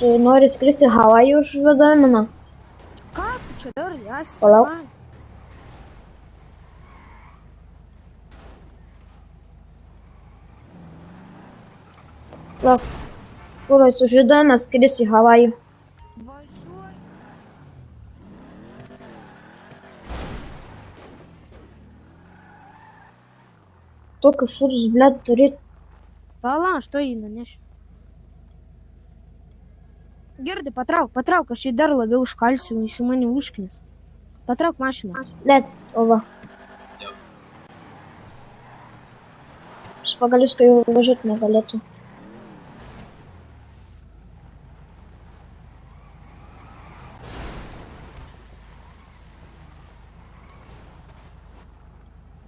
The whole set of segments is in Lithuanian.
Tu nori skristi Havajų už vadovimą? Ką tu čia darai? Jas. Palauk. Lauk. Kur esi užvadovimas skristi Havajų? Važiuoju. Tokius šūdus, blėt, turi. Pala, что jį nunešiu. Girdi, patrauk, aš jį dar labiau užkalsiu, jis į mane užknis. Patrauk mašiną. Blėt, o va. Pagalius, kai jau važiuoti negalėtų.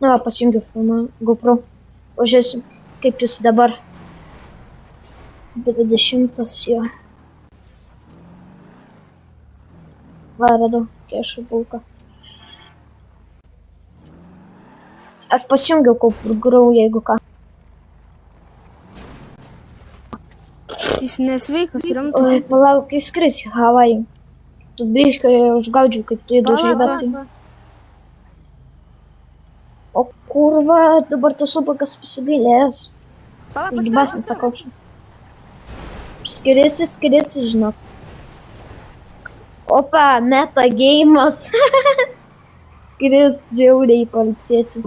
Na, va, pasijungiu filmą GoPro. Pažiūrėsim, kaip jis dabar. 90 jo. Va, radau kešų bulką. Aš pasijungiau GoPro, jeigu ką. Jis nesveikas, rimtai. Oi, palauk, kai skrisi Havajų. Tu biškai užgaudžiau, kaip tu įduži, bet... O kurva, dabar tas ubagas pasigailės. Uždibasint tą kaučą. Skrisi, žinok. Opa, meta geimas. Skris žiauriai pailsėti.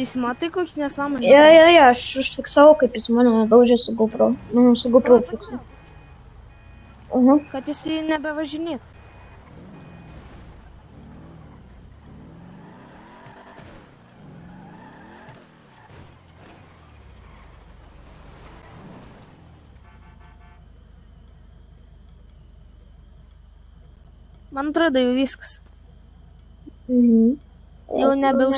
Jis matai, koks nesąmonė. Jo, aš užfiksavau, kaip jis mane daužė su GoPro. Nu, su GoPro fiksavau. Kad jis nebevažinėtų. Man atrodo, jau viskas. Jau nebeuž